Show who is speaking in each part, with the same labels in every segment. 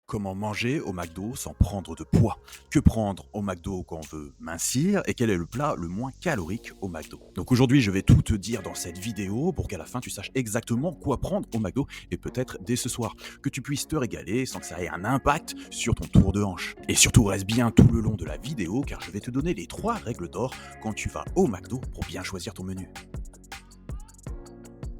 Speaker 1: Comment manger au McDo sans prendre de poids? Que prendre au McDo quand on veut mincir? Et quel est le plat le moins calorique au McDo? Donc aujourd'hui, je vais tout te dire dans cette vidéo pour qu'à la fin, tu saches exactement quoi prendre au McDo et peut-être dès ce soir, que tu puisses te régaler sans que ça ait un impact sur ton tour de hanche. Et surtout, reste bien tout le long de la vidéo car je vais te donner les 3 règles d'or quand tu vas au McDo pour bien choisir ton menu.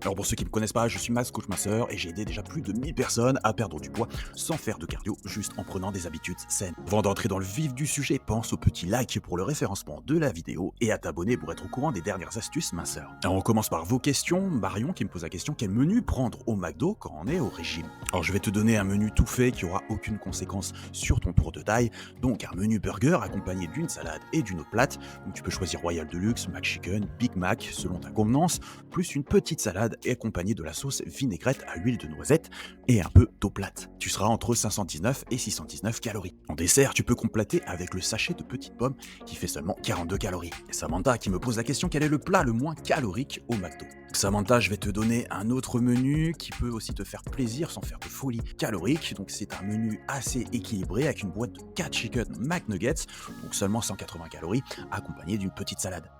Speaker 1: Alors pour ceux qui ne me connaissent pas, je suis Max Coach Masseur et j'ai aidé déjà plus de 1000 personnes à perdre du poids sans faire de cardio, juste en prenant des habitudes saines. Avant d'entrer dans le vif du sujet, pense au petit like pour le référencement de la vidéo et à t'abonner pour être au courant des dernières astuces minceur. Alors on commence par vos questions. Marion qui me pose la question, quel menu prendre au McDo quand on est au régime? Alors je vais te donner un menu tout fait qui aura aucune conséquence sur ton tour de taille, donc un menu burger accompagné d'une salade et d'une autre plate. Donc tu peux choisir Royal Deluxe, McChicken, Big Mac selon ta convenance, plus une petite salade et accompagné de la sauce vinaigrette à huile de noisette et un peu d'eau plate. Tu seras entre 519 et 619 calories. En dessert, tu peux compléter avec le sachet de petites pommes qui fait seulement 42 calories. Et Samantha qui me pose la question, quel est le plat le moins calorique au McDo? Samantha, je vais te donner un autre menu qui peut aussi te faire plaisir sans faire de folie calorique. Donc c'est un menu assez équilibré avec une boîte de 4 chicken McNuggets, donc seulement 180 calories, accompagné d'une petite salade.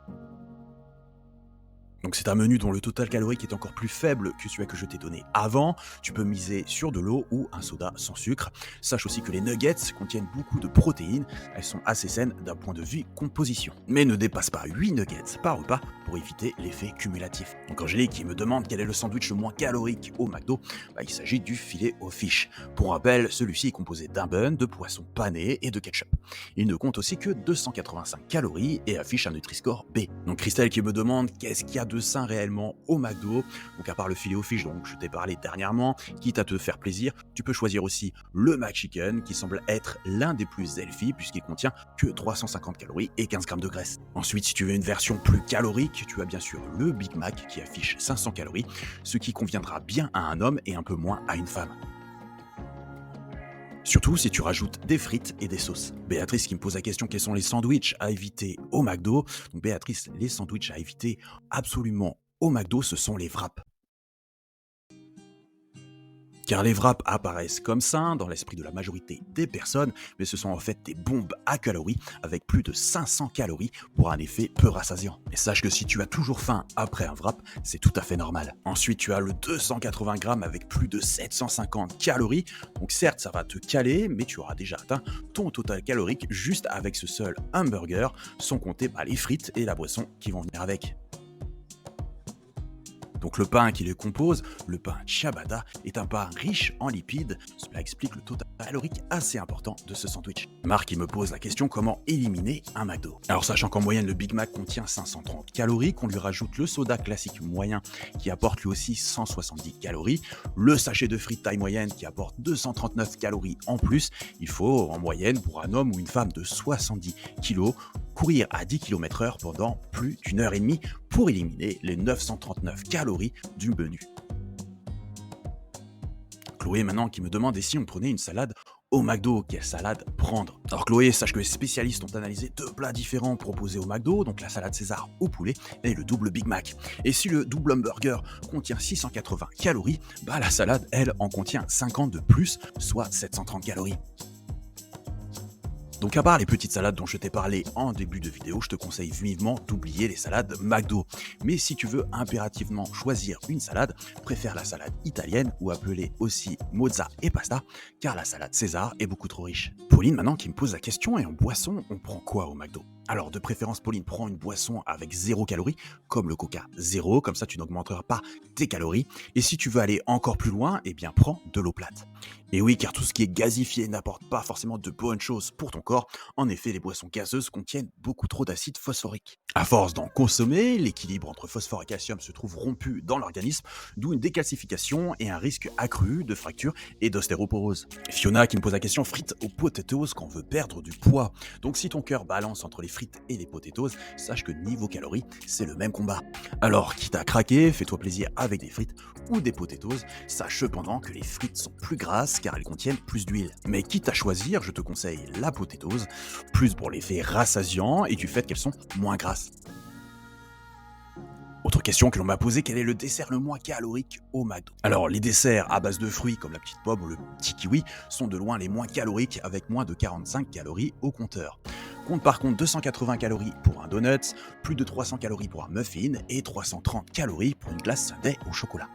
Speaker 1: Donc c'est un menu dont le total calorique est encore plus faible que celui que je t'ai donné avant. Tu peux miser sur de l'eau ou un soda sans sucre. Sache aussi que les nuggets contiennent beaucoup de protéines. Elles sont assez saines d'un point de vue composition. Mais ne dépasse pas 8 nuggets par repas pour éviter l'effet cumulatif. Donc Angélique qui me demande quel est le sandwich le moins calorique au McDo, il s'agit du filet aux fish. Pour rappel, celui-ci est composé d'un bun, de poisson pané et de ketchup. Il ne compte aussi que 285 calories et affiche un Nutri-Score B. Donc Christelle qui me demande qu'est-ce qu'il y a de sain réellement au McDo. Donc à part le filet aux fish dont je t'ai parlé dernièrement, quitte à te faire plaisir, tu peux choisir aussi le McChicken qui semble être l'un des plus healthy puisqu'il contient que 350 calories et 15 grammes de graisse. Ensuite, si tu veux une version plus calorique, tu as bien sûr le Big Mac qui affiche 500 calories, ce qui conviendra bien à un homme et un peu moins à une femme. Surtout si tu rajoutes des frites et des sauces. Béatrice qui me pose la question, quels sont les sandwichs à éviter au McDo? Donc Béatrice, les sandwichs à éviter absolument au McDo, ce sont les wraps. Car les wraps apparaissent comme sains dans l'esprit de la majorité des personnes, mais ce sont en fait des bombes à calories avec plus de 500 calories pour un effet peu rassasiant. Et sache que si tu as toujours faim après un wrap, c'est tout à fait normal. Ensuite, tu as le 280 grammes avec plus de 750 calories. Donc certes, ça va te caler, mais tu auras déjà atteint ton total calorique juste avec ce seul hamburger, sans compter les frites et la boisson qui vont venir avec. Donc le pain qui les compose, le pain ciabatta, est un pain riche en lipides. Cela explique le total calorique assez important de ce sandwich. Marc il me pose la question, comment éliminer un McDo? Alors sachant qu'en moyenne le Big Mac contient 530 calories, qu'on lui rajoute le soda classique moyen qui apporte lui aussi 170 calories, le sachet de frites taille moyenne qui apporte 239 calories en plus, il faut en moyenne pour un homme ou une femme de 70 kg courir à 10 km/h pendant plus d'une heure et demie pour éliminer les 939 calories du menu. Chloé maintenant qui me demande, et si on prenait une salade au McDo, quelle salade prendre? Alors Chloé, sache que les spécialistes ont analysé 2 plats différents proposés au McDo, donc la salade César au poulet et le double Big Mac. Et si le double hamburger contient 680 calories, la salade, elle, en contient 50 de plus, soit 730 calories. Donc à part les petites salades dont je t'ai parlé en début de vidéo, je te conseille vivement d'oublier les salades McDo. Mais si tu veux impérativement choisir une salade, préfère la salade italienne ou appelée aussi mozza et pasta, car la salade César est beaucoup trop riche. Pauline maintenant qui me pose la question, et en boisson, on prend quoi au McDo? Alors de préférence Pauline, prends une boisson avec 0 calories, comme le Coca Zéro, comme ça tu n'augmenteras pas tes calories. Et si tu veux aller encore plus loin, prends de l'eau plate. Et oui, car tout ce qui est gazifié n'apporte pas forcément de bonnes choses pour ton corps. En effet, les boissons gazeuses contiennent beaucoup trop d'acide phosphorique. À force d'en consommer, l'équilibre entre phosphore et calcium se trouve rompu dans l'organisme, d'où une décalcification et un risque accru de fracture et d'ostéoporose. Fiona qui me pose la question, frites aux potatoes quand on veut perdre du poids. Donc si ton cœur balance entre les frites et les potatoes, sache que niveau calories, c'est le même combat. Alors, quitte à craquer, fais-toi plaisir avec des frites ou des potatoes, sache cependant que les frites sont plus grasses car elles contiennent plus d'huile. Mais quitte à choisir, je te conseille la potatoes, plus pour l'effet rassasiant et du fait qu'elles sont moins grasses. Autre question que l'on m'a posée, quel est le dessert le moins calorique au McDo? Alors, les desserts à base de fruits comme la petite pomme ou le petit kiwi sont de loin les moins caloriques avec moins de 45 calories au compteur. Compte par contre 280 calories pour un donut, plus de 300 calories pour un muffin et 330 calories pour une glace sundae au chocolat.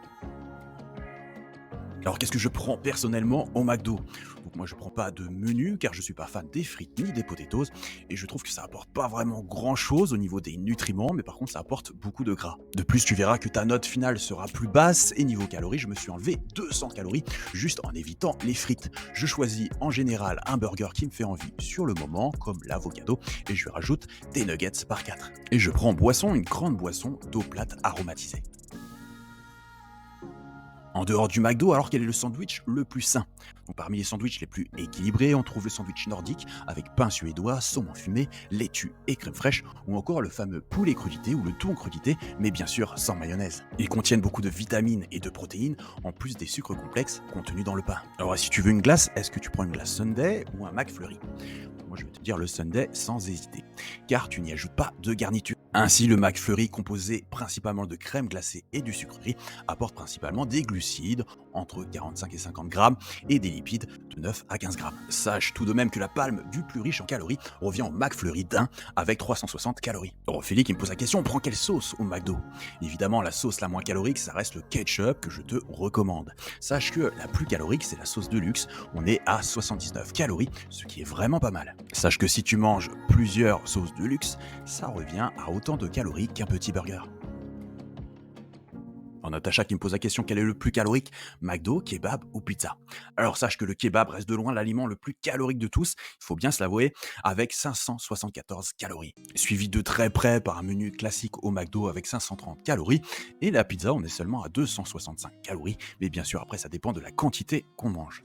Speaker 1: Alors qu'est-ce que je prends personnellement au McDo? Donc moi je prends pas de menu car je suis pas fan des frites ni des potatoes et je trouve que ça apporte pas vraiment grand chose au niveau des nutriments mais par contre ça apporte beaucoup de gras. De plus tu verras que ta note finale sera plus basse et niveau calories je me suis enlevé 200 calories juste en évitant les frites. Je choisis en général un burger qui me fait envie sur le moment comme l'avocado et je lui rajoute des nuggets par 4. Et je prends en boisson une grande boisson d'eau plate aromatisée. En dehors du McDo, alors quel est le sandwich le plus sain? Donc, parmi les sandwichs les plus équilibrés, on trouve le sandwich nordique avec pain suédois, saumon fumé, laitue et crème fraîche, ou encore le fameux poulet crudité ou le thon crudité, mais bien sûr sans mayonnaise. Ils contiennent beaucoup de vitamines et de protéines, en plus des sucres complexes contenus dans le pain. Alors si tu veux une glace, est-ce que tu prends une glace Sundae ou un McFlurry? Moi je vais te dire le Sundae sans hésiter, car tu n'y ajoutes pas de garniture. Ainsi, le McFlurry, composé principalement de crème glacée et du sucre gris, apporte principalement des glucides, entre 45 et 50 grammes, et des lipides de 9 à 15 grammes. Sache tout de même que la palme du plus riche en calories revient au McFlurry d'un avec 360 calories. Ophélie qui me pose la question, prends quelle sauce au McDo? Évidemment, la sauce la moins calorique, ça reste le ketchup que je te recommande. Sache que la plus calorique, c'est la sauce de luxe, on est à 79 calories, ce qui est vraiment pas mal. Sache que si tu manges plusieurs sauces de luxe, ça revient à autant de calories qu'un petit burger. En Natacha qui me pose la question quel est le plus calorique, McDo, kebab ou pizza? Alors sache que le kebab reste de loin l'aliment le plus calorique de tous, il faut bien se l'avouer, avec 574 calories. Suivi de très près par un menu classique au McDo avec 530 calories, et la pizza on est seulement à 265 calories, mais bien sûr après ça dépend de la quantité qu'on mange.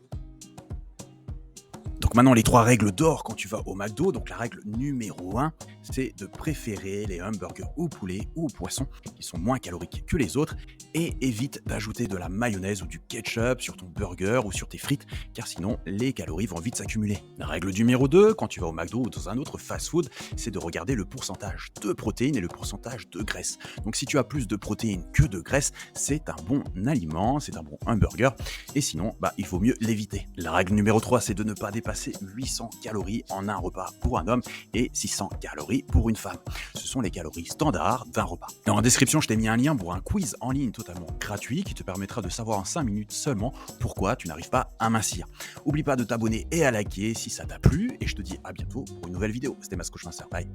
Speaker 1: Donc maintenant les 3 règles d'or quand tu vas au McDo. Donc la règle numéro 1, c'est de préférer les hamburgers au poulet ou au poisson qui sont moins caloriques que les autres et évite d'ajouter de la mayonnaise ou du ketchup sur ton burger ou sur tes frites car sinon les calories vont vite s'accumuler. La règle numéro 2, quand tu vas au McDo ou dans un autre fast-food, c'est de regarder le pourcentage de protéines et le pourcentage de graisse. Donc si tu as plus de protéines que de graisse, c'est un bon aliment, c'est un bon hamburger et sinon il vaut mieux l'éviter. La règle numéro 3, c'est de ne pas dépasser 800 calories en un repas pour un homme et 600 calories pour une femme. Ce sont les calories standards d'un repas. Dans la description, je t'ai mis un lien pour un quiz en ligne totalement gratuit qui te permettra de savoir en 5 minutes seulement pourquoi tu n'arrives pas à mincir. Oublie pas de t'abonner et à liker si ça t'a plu et je te dis à bientôt pour une nouvelle vidéo. C'était Masco Bye.